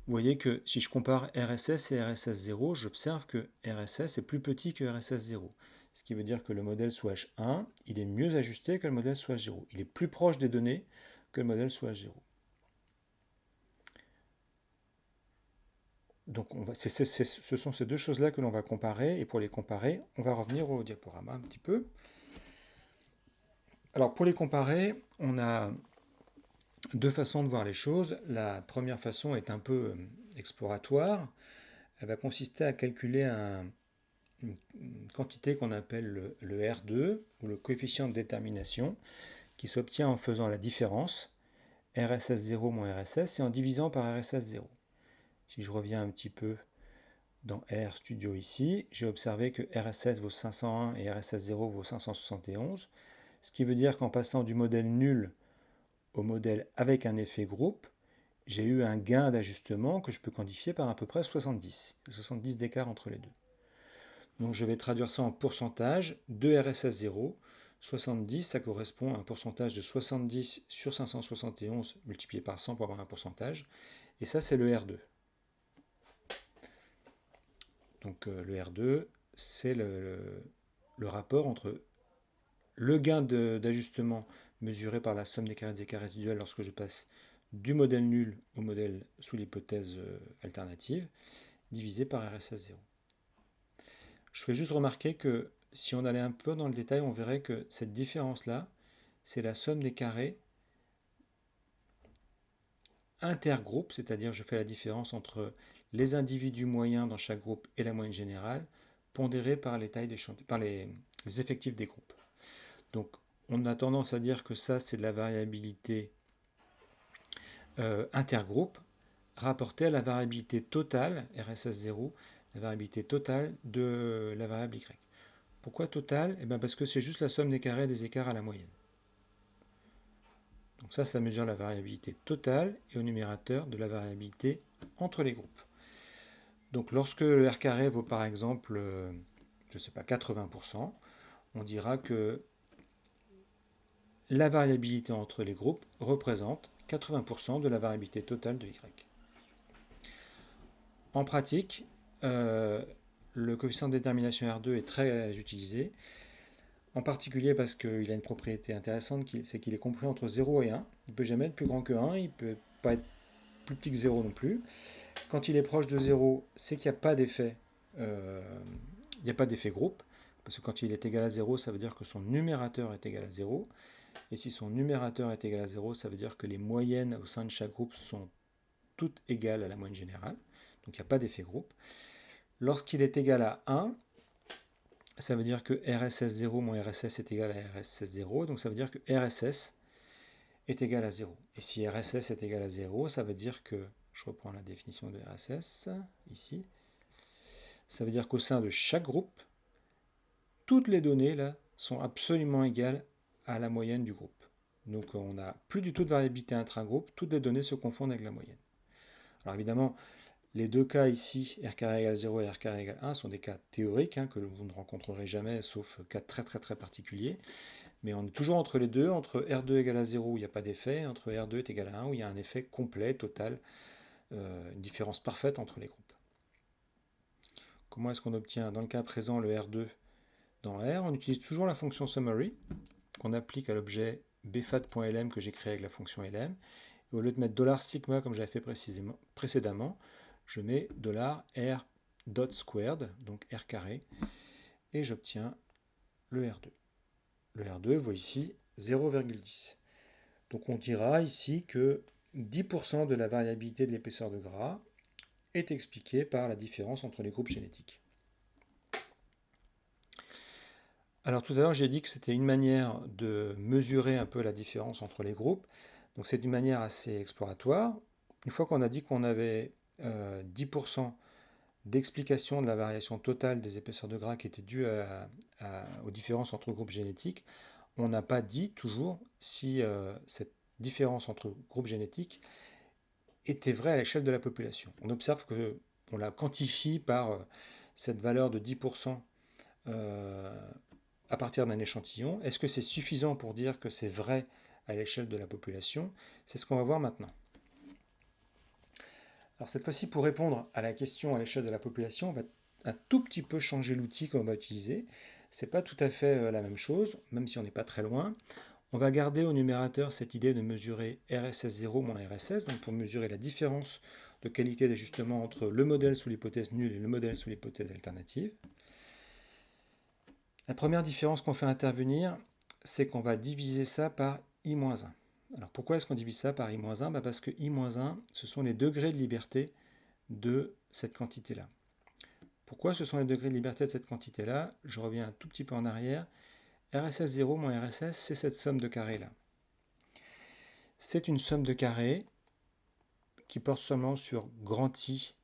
voyez que si je compare RSS et RSS0, j'observe que RSS est plus petit que RSS0. Ce qui veut dire que le modèle sous H1, il est mieux ajusté que le modèle sous H0. Il est plus proche des données que le modèle sous H0. Donc ce sont ces deux choses-là que l'on va comparer, et pour les comparer, on va revenir au diaporama un petit peu. Alors pour les comparer, on a deux façons de voir les choses. La première façon est un peu exploratoire. Elle va consister à calculer une quantité qu'on appelle le R2, ou le coefficient de détermination, qui s'obtient en faisant la différence, RSS0 moins RSS, et en divisant par RSS0. Si je reviens un petit peu dans RStudio ici, j'ai observé que RSS vaut 501 et RSS0 vaut 571, ce qui veut dire qu'en passant du modèle nul au modèle avec un effet groupe, j'ai eu un gain d'ajustement que je peux quantifier par à peu près 70 d'écart entre les deux. Donc je vais traduire ça en pourcentage de RSS0. 70, ça correspond à un pourcentage de 70 sur 571 multiplié par 100 pour avoir un pourcentage. Et ça, c'est le R2. Donc le R2, c'est le rapport entre le gain d'ajustement mesuré par la somme des carrés des écarts résiduels lorsque je passe du modèle nul au modèle sous l'hypothèse alternative, divisé par RSS 0. Je fais juste remarquer que si on allait un peu dans le détail, on verrait que cette différence-là, c'est la somme des carrés intergroupe, c'est-à-dire je fais la différence entre les individus moyens dans chaque groupe et la moyenne générale, pondérée par les tailles par les effectifs des groupes. Donc on a tendance à dire que ça c'est de la variabilité intergroupe rapportée à la variabilité totale, RSS 0, la variabilité totale de la variable Y. Pourquoi totale? Eh bien parce que c'est juste la somme des carrés des écarts à la moyenne. Donc ça mesure la variabilité totale et au numérateur de la variabilité entre les groupes. Donc lorsque le R carré vaut par exemple, je ne sais pas, 80%, on dira que la variabilité entre les groupes représente 80% de la variabilité totale de Y. En pratique, le coefficient de détermination R2 est très utilisé, en particulier parce qu'il a une propriété intéressante, c'est qu'il est compris entre 0 et 1. Il ne peut jamais être plus grand que 1, il ne peut pas être plus petit que 0 non plus. Quand il est proche de 0, c'est qu'il n'y a pas d'effet groupe, parce que quand il est égal à 0, ça veut dire que son numérateur est égal à 0, et si son numérateur est égal à 0, ça veut dire que les moyennes au sein de chaque groupe sont toutes égales à la moyenne générale, donc il n'y a pas d'effet groupe. Lorsqu'il est égal à 1, ça veut dire que RSS0 moins RSS est égal à RSS0, donc ça veut dire que RSS est égal à 0. Et si RSS est égal à 0, ça veut dire que, je reprends la définition de RSS, ici, ça veut dire qu'au sein de chaque groupe, toutes les données là sont absolument égales à la moyenne du groupe. Donc on n'a plus du tout de variabilité intragroupe, toutes les données se confondent avec la moyenne. Alors évidemment, les deux cas ici, R carré égale 0 et R carré égale 1, sont des cas théoriques que vous ne rencontrerez jamais, sauf cas très particuliers. Mais on est toujours entre les deux, entre R2 égale à 0 où il n'y a pas d'effet, entre R2 est égal à 1 où il y a un effet complet, total, une différence parfaite entre les groupes. Comment est-ce qu'on obtient dans le cas présent le R2 dans R? On utilise toujours la fonction summary qu'on applique à l'objet bfat.lm que j'ai créé avec la fonction lm. Et au lieu de mettre $sigma comme j'avais fait précédemment, je mets $r.squared, donc R carré, et j'obtiens le R2. Le R2 vaut ici 0,10. Donc on dira ici que 10% de la variabilité de l'épaisseur de gras est expliquée par la différence entre les groupes génétiques. Alors tout à l'heure j'ai dit que c'était une manière de mesurer un peu la différence entre les groupes. Donc c'est une manière assez exploratoire. Une fois qu'on a dit qu'on avait 10% d'explication de la variation totale des épaisseurs de gras qui était due aux différences entre groupes génétiques, on n'a pas dit toujours si cette différence entre groupes génétiques était vraie à l'échelle de la population. On observe qu'on la quantifie par cette valeur de 10% à partir d'un échantillon. Est-ce que c'est suffisant pour dire que c'est vrai à l'échelle de la population? C'est ce qu'on va voir maintenant. Alors cette fois-ci, pour répondre à la question à l'échelle de la population, on va un tout petit peu changer l'outil qu'on va utiliser. Ce n'est pas tout à fait la même chose, même si on n'est pas très loin. On va garder au numérateur cette idée de mesurer RSS0 moins RSS, donc pour mesurer la différence de qualité d'ajustement entre le modèle sous l'hypothèse nulle et le modèle sous l'hypothèse alternative. La première différence qu'on fait intervenir, c'est qu'on va diviser ça par I-1. Alors pourquoi est-ce qu'on divise ça par I-1? Parce que I-1, ce sont les degrés de liberté de cette quantité-là. Pourquoi ce sont les degrés de liberté de cette quantité-là? Je reviens un tout petit peu en arrière. RSS0 moins RSS, c'est cette somme de carrés-là. C'est une somme de carrés qui porte seulement sur grand I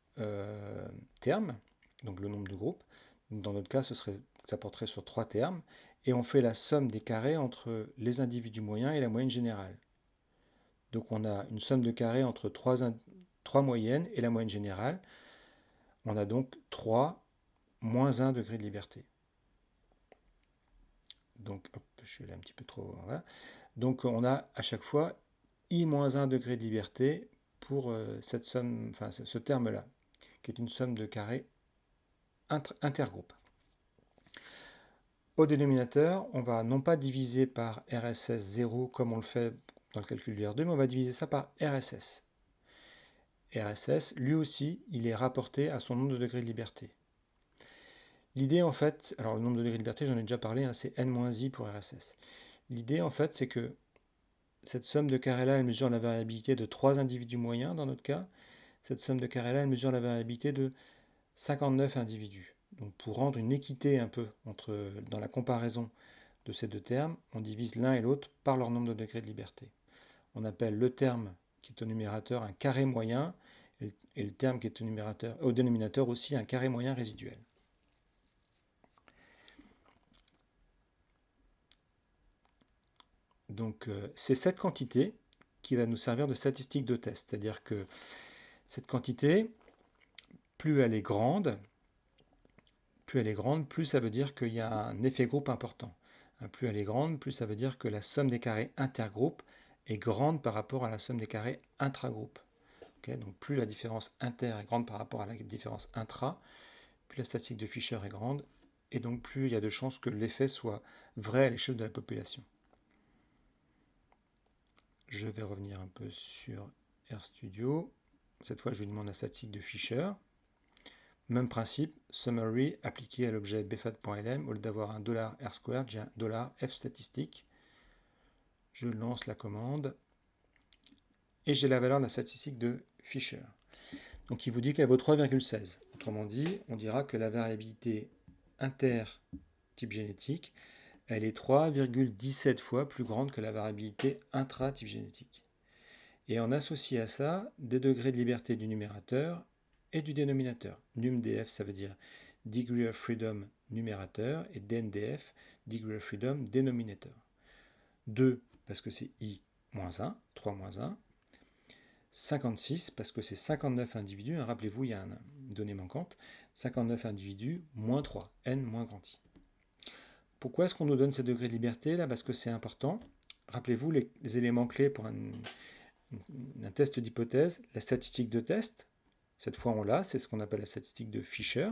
termes, donc le nombre de groupes. Dans notre cas, ça porterait sur 3 termes. Et on fait la somme des carrés entre les individus moyens et la moyenne générale. Donc on a une somme de carrés entre 3 moyennes et la moyenne générale. On a donc 3 moins 1 degré de liberté. Donc, hop, je suis allé un petit peu trop. Voilà. Donc, on a à chaque fois I-1 degré de liberté pour cette somme, enfin ce terme-là, qui est une somme de carrés intergroupe. Au dénominateur, on va non pas diviser par RSS 0 comme on le fait dans le calcul du R2, mais on va diviser ça par RSS. RSS, lui aussi, il est rapporté à son nombre de degrés de liberté. L'idée en fait, alors le nombre de degrés de liberté, j'en ai déjà parlé, hein, c'est n-i pour RSS. L'idée en fait, c'est que cette somme de carrés-là, elle mesure la variabilité de 3 individus moyens dans notre cas. Cette somme de carrés-là, elle mesure la variabilité de 59 individus. Donc pour rendre une équité un peu dans la comparaison de ces deux termes, on divise l'un et l'autre par leur nombre de degrés de liberté. On appelle le terme qui est au numérateur un carré moyen et le terme qui est au dénominateur aussi un carré moyen résiduel. Donc c'est cette quantité qui va nous servir de statistique de test. C'est-à-dire que cette quantité, plus elle est grande, plus ça veut dire qu'il y a un effet groupe important. Plus elle est grande, plus ça veut dire que la somme des carrés intergroupes est grande par rapport à la somme des carrés intragroupes. Okay, donc plus la différence inter est grande par rapport à la différence intra, plus la statistique de Fisher est grande, et donc plus il y a de chances que l'effet soit vrai à l'échelle de la population. Je vais revenir un peu sur RStudio. Cette fois, je lui demande la statistique de Fisher. Même principe, summary appliqué à l'objet bfat.lm. Au lieu d'avoir un $r², j'ai un $f statistique. Je lance la commande et j'ai la valeur de la statistique de Fisher. Donc il vous dit qu'elle vaut 3,16. Autrement dit, on dira que la variabilité inter-type génétique, elle est 3,17 fois plus grande que la variabilité intra-type génétique. Et on associe à ça des degrés de liberté du numérateur et du dénominateur. NumDF, ça veut dire Degree of Freedom numérateur, et DNDF, Degree of Freedom dénominateur. 2 parce que c'est I-1, 3-1. 56 parce que c'est 59 individus, rappelez-vous, il y a une donnée manquante, 59 individus moins 3, n moins grand I. Pourquoi est-ce qu'on nous donne ces degrés de liberté là? Parce que c'est important. Rappelez-vous les éléments clés pour un test d'hypothèse, la statistique de test, cette fois on l'a, c'est ce qu'on appelle la statistique de Fisher.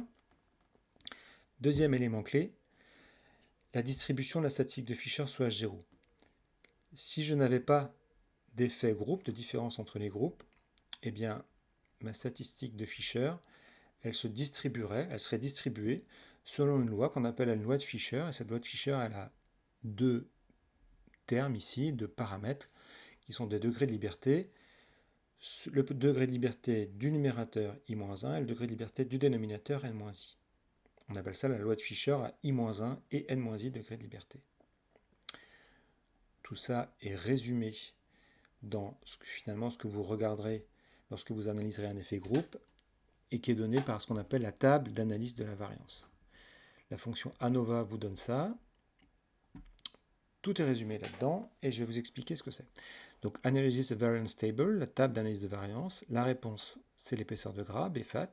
Deuxième élément clé, la distribution de la statistique de Fisher soit H0. Si je n'avais pas d'effet groupe, de différence entre les groupes, eh bien ma statistique de Fisher, elle serait distribuée selon une loi qu'on appelle la loi de Fisher, et cette loi de Fisher, elle a deux termes ici, deux paramètres, qui sont des degrés de liberté. Le degré de liberté du numérateur I-1 et le degré de liberté du dénominateur N-I. On appelle ça la loi de Fisher à I-1 et N-I degrés de liberté. Tout ça est résumé dans finalement ce que vous regarderez lorsque vous analyserez un effet groupe et qui est donné par ce qu'on appelle la table d'analyse de la variance. La fonction ANOVA vous donne ça. Tout est résumé là-dedans et je vais vous expliquer ce que c'est. Donc, Analysis of Variance Table, la table d'analyse de variance. La réponse, c'est l'épaisseur de gras, BFAT.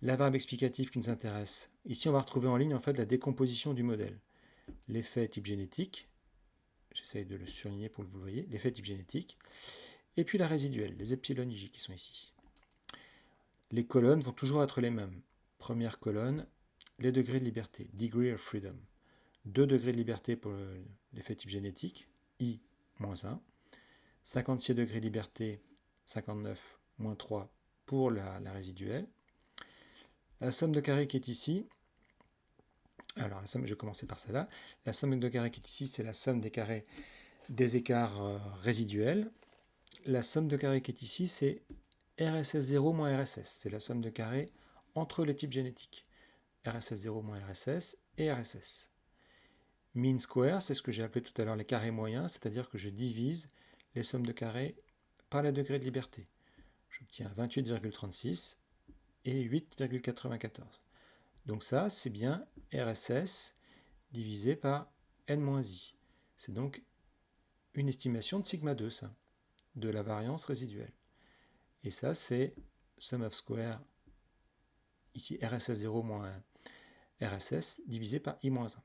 La variable explicative qui nous intéresse. Ici, on va retrouver en ligne en fait la décomposition du modèle. L'effet type génétique. J'essaye de le surligner pour que vous le voyez. L'effet type génétique. Et puis la résiduelle, les epsilon ij qui sont ici. Les colonnes vont toujours être les mêmes. Première colonne, les degrés de liberté, degree of freedom. 2 degrés de liberté pour l'effet type génétique, I-1. 56 degrés de liberté, 59, moins 3 pour la résiduelle. La somme de carrés qui est ici, alors la somme, je vais commencer par celle-là. La somme de carrés qui est ici, c'est la somme des carrés des écarts résiduels. La somme de carrés qui est ici, c'est RSS0 moins RSS. C'est la somme de carrés entre les types génétiques. RSS0 moins RSS et RSS. Mean square, c'est ce que j'ai appelé tout à l'heure les carrés moyens, c'est-à-dire que je divise les sommes de carrés par les degrés de liberté. J'obtiens 28,36 et 8,94. Donc ça, c'est bien RSS divisé par n-i. C'est donc une estimation de sigma 2, ça, de la variance résiduelle. Et ça, c'est sum of square, ici RSS0 moins RSS, divisé par I-1.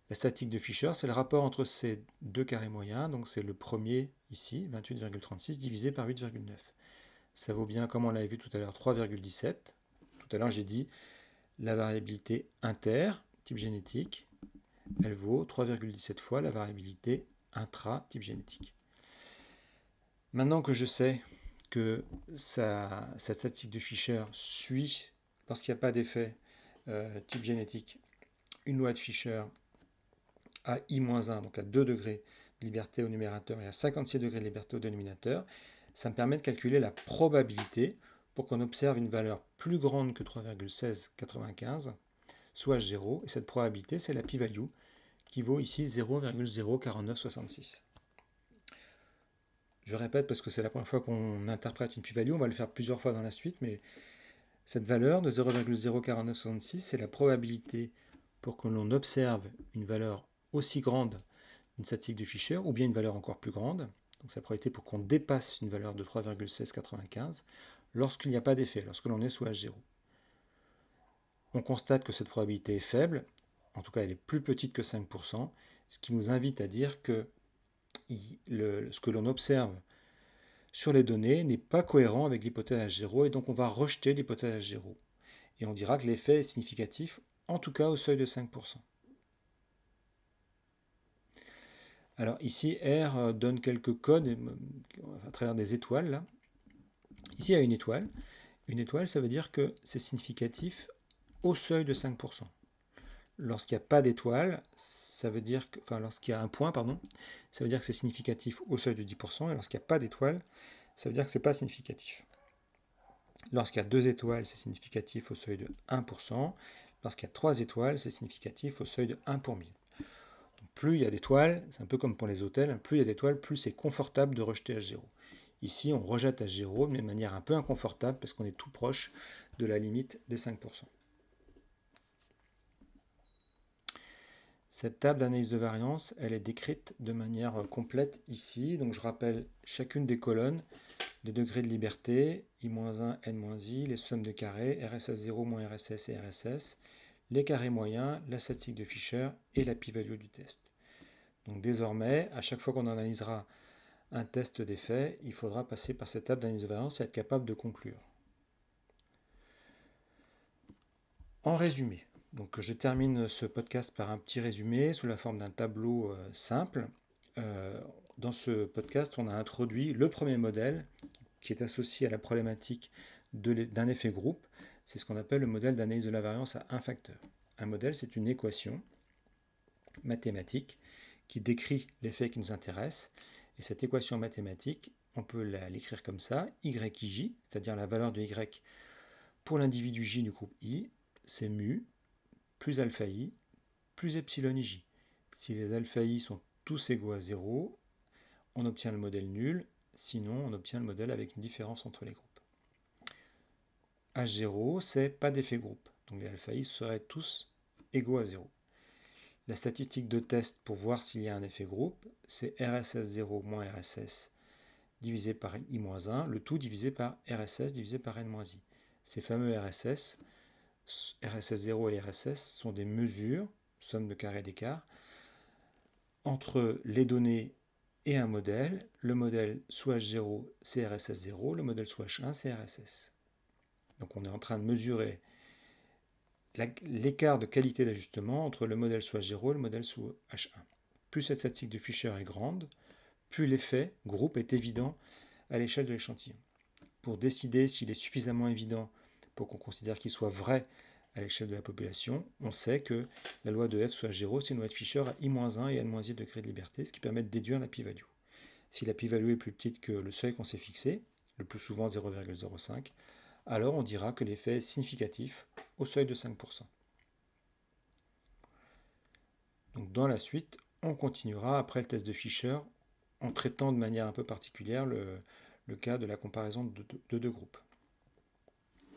La statistique de Fisher, c'est le rapport entre ces deux carrés moyens, donc c'est le premier ici, 28,36 divisé par 8,9. Ça vaut bien, comme on l'avait vu tout à l'heure, 3,17. Tout à l'heure, j'ai dit la variabilité inter, type génétique, elle vaut 3,17 fois la variabilité intra, type génétique. Maintenant que je sais que cette statistique de Fisher suit, lorsqu'il n'y a pas d'effet type génétique, une loi de Fisher à I-1, donc à 2 degrés de liberté au numérateur et à 56 degrés de liberté au dénominateur, ça me permet de calculer la probabilité pour qu'on observe une valeur plus grande que 3,1695, soit 0, et cette probabilité, c'est la p-value, qui vaut ici 0,04966. Je répète parce que c'est la première fois qu'on interprète une p-value, on va le faire plusieurs fois dans la suite, mais cette valeur de 0,04966, c'est la probabilité pour que l'on observe une valeur aussi grande d'une statistique de Fisher, ou bien une valeur encore plus grande. Donc c'est la probabilité pour qu'on dépasse une valeur de 3,1695 lorsqu'il n'y a pas d'effet, lorsque l'on est sous H0. On constate que cette probabilité est faible, en tout cas elle est plus petite que 5%, ce qui nous invite à dire que ce que l'on observe sur les données n'est pas cohérent avec l'hypothèse H0, et donc on va rejeter l'hypothèse H0. Et on dira que l'effet est significatif, en tout cas au seuil de 5%. Alors ici, R donne quelques codes à travers des étoiles. Là. Ici, il y a une étoile. Une étoile, ça veut dire que c'est significatif au seuil de 5%. Lorsqu'il n'y a pas d'étoile, ça veut dire que, enfin, lorsqu'il y a un point, pardon, ça veut dire que c'est significatif au seuil de 10%, et lorsqu'il n'y a pas d'étoile, ça veut dire que ce n'est pas significatif. Lorsqu'il y a 2 étoiles, c'est significatif au seuil de 1%. Lorsqu'il y a 3 étoiles, c'est significatif au seuil de 1 pour 1000. Donc plus il y a d'étoiles, c'est un peu comme pour les hôtels, plus il y a d'étoiles, plus c'est confortable de rejeter H0. Ici, on rejette H0, mais de manière un peu inconfortable, parce qu'on est tout proche de la limite des 5%. Cette table d'analyse de variance, elle est décrite de manière complète ici. Donc je rappelle chacune des colonnes, les degrés de liberté, I-1, N-I, les sommes de carrés, RSS0 moins RSS et RSS, les carrés moyens, la statistique de Fisher et la p-value du test. Donc désormais, à chaque fois qu'on analysera un test d'effet, il faudra passer par cette table d'analyse de variance et être capable de conclure. En résumé, donc je termine ce podcast par un petit résumé sous la forme d'un tableau simple. Dans ce podcast, on a introduit le premier modèle qui est associé à la problématique d'un effet groupe. C'est ce qu'on appelle le modèle d'analyse de la variance à un facteur. Un modèle, c'est une équation mathématique qui décrit l'effet qui nous intéresse. Et cette équation mathématique, on peut l'écrire comme ça, YIJ, c'est-à-dire la valeur de Y pour l'individu J du groupe I, c'est mu plus alpha I plus epsilon IJ. Si les alpha I sont tous égaux à 0, on obtient le modèle nul, sinon on obtient le modèle avec une différence entre les groupes. H0, c'est pas d'effet groupe, donc les alpha I seraient tous égaux à 0. La statistique de test pour voir s'il y a un effet groupe, c'est RSS0 moins RSS divisé par I-1, le tout divisé par RSS divisé par N-I. Ces fameux RSS, RSS0 et RSS sont des mesures, somme de carrés d'écart, entre les données et un modèle. Le modèle soit H0, c'est RSS0, le modèle soit H1, c'est RSS. Donc on est en train de mesurer l'écart de qualité d'ajustement entre le modèle soit H0 et le modèle soit H1. Plus cette statistique de Fisher est grande, plus l'effet groupe est évident à l'échelle de l'échantillon. Pour décider s'il est suffisamment évident pour qu'on considère qu'il soit vrai à l'échelle de la population, on sait que la loi de F soit 0, c'est une loi de Fisher à I-1 et N-I degrés de liberté, ce qui permet de déduire la p-value. Si la p-value est plus petite que le seuil qu'on s'est fixé, le plus souvent 0,05, alors on dira que l'effet est significatif au seuil de 5%. Donc dans la suite, on continuera après le test de Fisher en traitant de manière un peu particulière le cas de la comparaison de deux groupes.